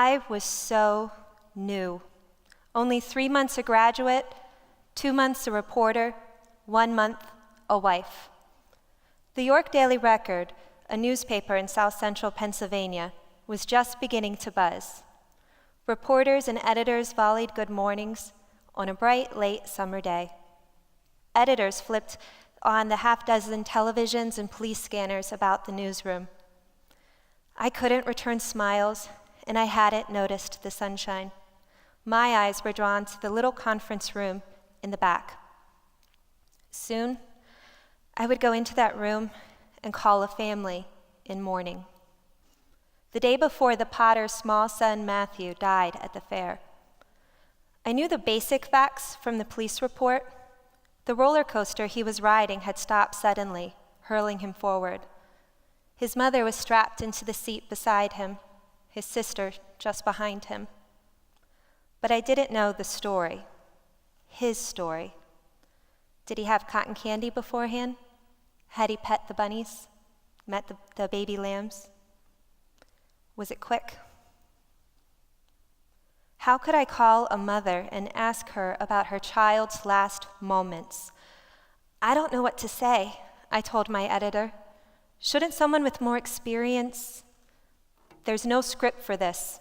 I was so new. Only 3 months a graduate, 2 months a reporter, 1 month a wife. The York Daily Record, a newspaper in South Central Pennsylvania, was just beginning to buzz. Reporters and editors volleyed good mornings on a bright, late summer day. Editors flipped on the half-dozen televisions and police scanners about the newsroom. I couldn't return smiles, and I hadn't noticed the sunshine. My eyes were drawn to the little conference room in the back. Soon, I would go into that room and call a family in mourning. The day before, the potter's small son, Matthew, died at the fair. I knew the basic facts from the police report. The roller coaster he was riding had stopped suddenly, hurling him forward. His mother was strapped into the seat beside him, his sister just behind him. But I didn't know the story, his story. Did he have cotton candy beforehand? Had he pet the bunnies, met the baby lambs? Was it quick? How could I call a mother and ask her about her child's last moments? I don't know what to say, I told my editor. Shouldn't someone with more experience? There's no script for this.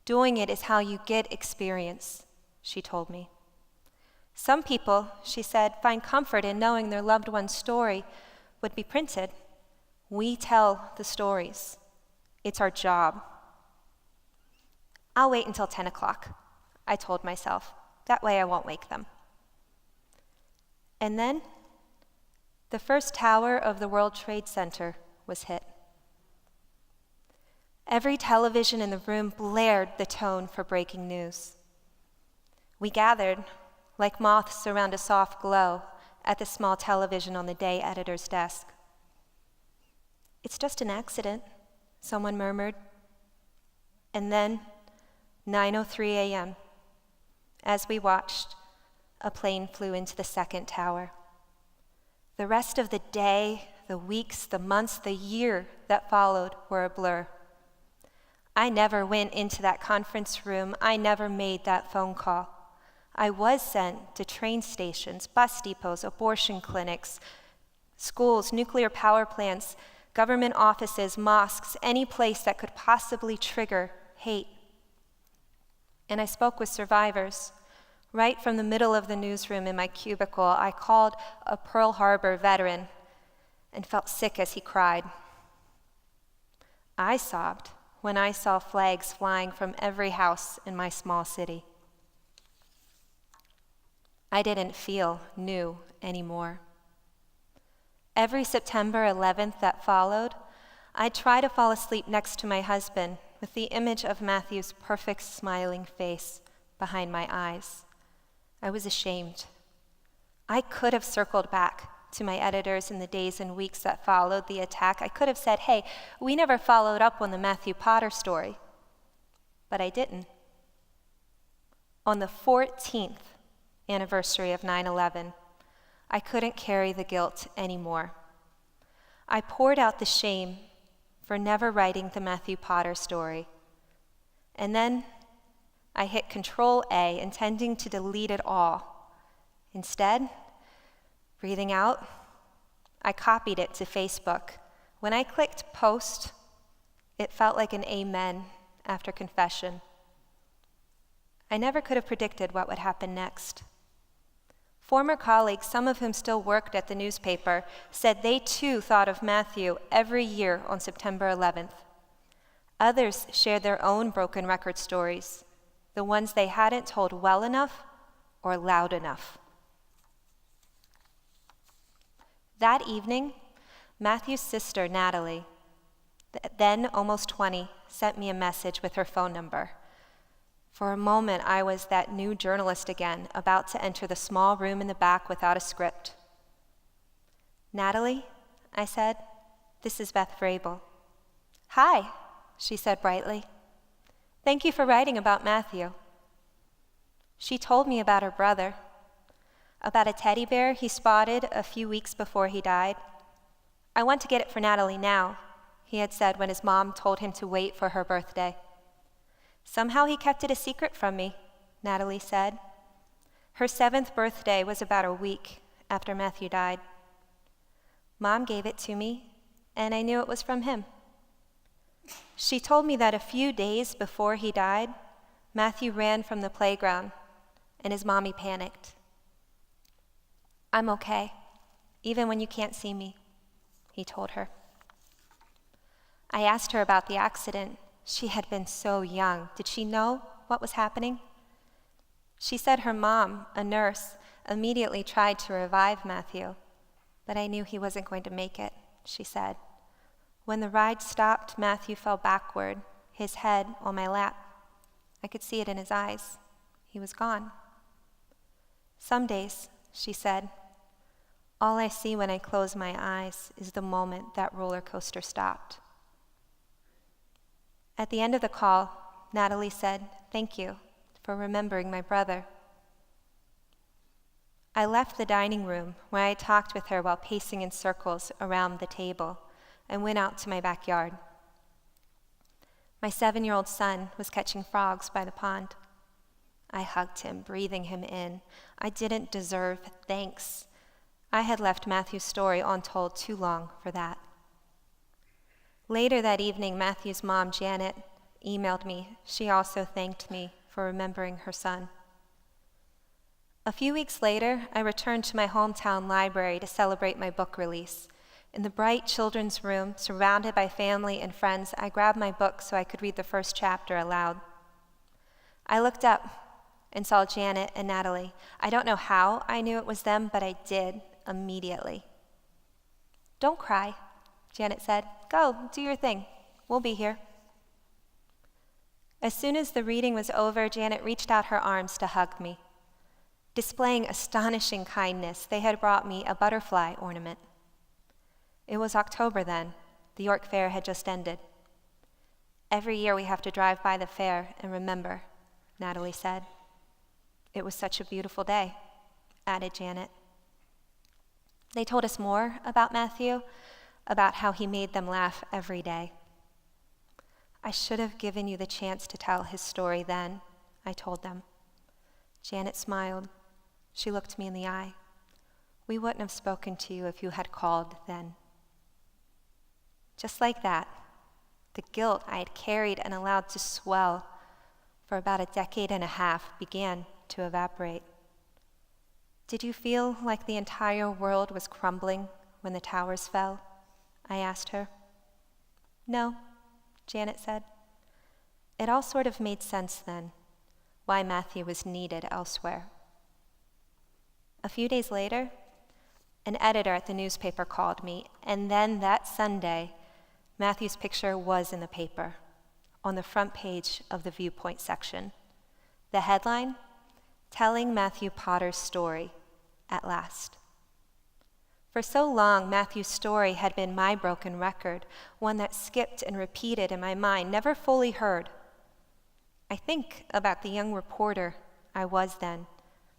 Doing it is how you get experience, she told me. Some people, she said, find comfort in knowing their loved one's story would be printed. We tell the stories. It's our job. I'll wait until 10 o'clock, I told myself. That way I won't wake them. And then, the first tower of the World Trade Center was hit. Every television in the room blared the tone for breaking news. We gathered, like moths around a soft glow, at the small television on the day editor's desk. It's just an accident, someone murmured. And then, 9:03 a.m., as we watched, a plane flew into the second tower. The rest of the day, the weeks, the months, the year that followed were a blur. I never went into that conference room. I never made that phone call. I was sent to train stations, bus depots, abortion clinics, schools, nuclear power plants, government offices, mosques, any place that could possibly trigger hate. And I spoke with survivors. Right from the middle of the newsroom in my cubicle, I called a Pearl Harbor veteran and felt sick as he cried. I sobbed when I saw flags flying from every house in my small city. I didn't feel new anymore. Every September 11th that followed, I'd try to fall asleep next to my husband with the image of Matthew's perfect smiling face behind my eyes. I was ashamed. I could have circled back to my editors in the days and weeks that followed the attack. I could have said, hey, we never followed up on the Matthew Potter story. But I didn't. On the 14th anniversary of 9/11, I couldn't carry the guilt anymore. I poured out the shame for never writing the Matthew Potter story. And then I hit Control-A, intending to delete it all. Instead, breathing out, I copied it to Facebook. When I clicked post, it felt like an amen after confession. I never could have predicted what would happen next. Former colleagues, some of whom still worked at the newspaper, said they too thought of Matthew every year on September 11th. Others shared their own broken record stories, the ones they hadn't told well enough or loud enough. That evening, Matthew's sister, Natalie, then almost 20, sent me a message with her phone number. For a moment, I was that new journalist again, about to enter the small room in the back without a script. Natalie, I said, this is Beth Vrabel. Hi, she said brightly. Thank you for writing about Matthew. She told me about her brother, about a teddy bear he spotted a few weeks before he died. I want to get it for Natalie now, he had said when his mom told him to wait for her birthday. Somehow he kept it a secret from me, Natalie said. Her 7th birthday was about a week after Matthew died. Mom gave it to me, and I knew it was from him. She told me that a few days before he died, Matthew ran from the playground, and his mommy panicked. I'm okay, even when you can't see me, he told her. I asked her about the accident. She had been so young. Did she know what was happening? She said her mom, a nurse, immediately tried to revive Matthew, but I knew he wasn't going to make it, she said. When the ride stopped, Matthew fell backward, his head on my lap. I could see it in his eyes. He was gone. Some days, she said, all I see when I close my eyes is the moment that roller coaster stopped. At the end of the call, Natalie said, "Thank you for remembering my brother." I left the dining room where I talked with her while pacing in circles around the table and went out to my backyard. My 7-year-old son was catching frogs by the pond. I hugged him, breathing him in. I didn't deserve thanks. I had left Matthew's story untold too long for that. Later that evening, Matthew's mom, Janet, emailed me. She also thanked me for remembering her son. A few weeks later, I returned to my hometown library to celebrate my book release. In the bright children's room, surrounded by family and friends, I grabbed my book so I could read the first chapter aloud. I looked up and saw Janet and Natalie. I don't know how I knew it was them, but I did immediately. "Don't cry," Janet said. "Go, do your thing. We'll be here." As soon as the reading was over, Janet reached out her arms to hug me. Displaying astonishing kindness, they had brought me a butterfly ornament. It was October then. The York Fair had just ended. "Every year we have to drive by the fair and remember," Natalie said. "It was such a beautiful day," added Janet. They told us more about Matthew, about how he made them laugh every day. "I should have given you the chance to tell his story then," I told them. Janet smiled. She looked me in the eye. "We wouldn't have spoken to you if you had called then." Just like that, the guilt I had carried and allowed to swell for about a decade and a half began to evaporate. "Did you feel like the entire world was crumbling when the towers fell?" I asked her. "No," Janet said. It all sort of made sense then, why Matthew was needed elsewhere. A few days later, an editor at the newspaper called me, and then that Sunday, Matthew's picture was in the paper, on the front page of the Viewpoint section. The headline, "Telling Matthew Potter's Story at Last." For so long, Matthew's story had been my broken record, one that skipped and repeated in my mind, never fully heard. I think about the young reporter I was then,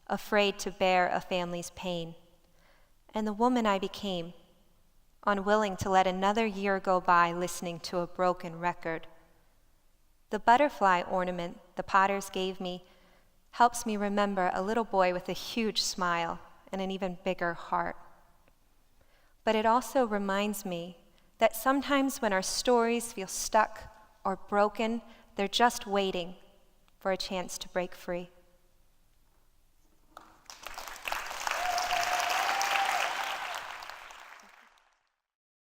afraid to bear a family's pain, and the woman I became, unwilling to let another year go by listening to a broken record. The butterfly ornament the Potters gave me helps me remember a little boy with a huge smile and an even bigger heart. But it also reminds me that sometimes when our stories feel stuck or broken, they're just waiting for a chance to break free.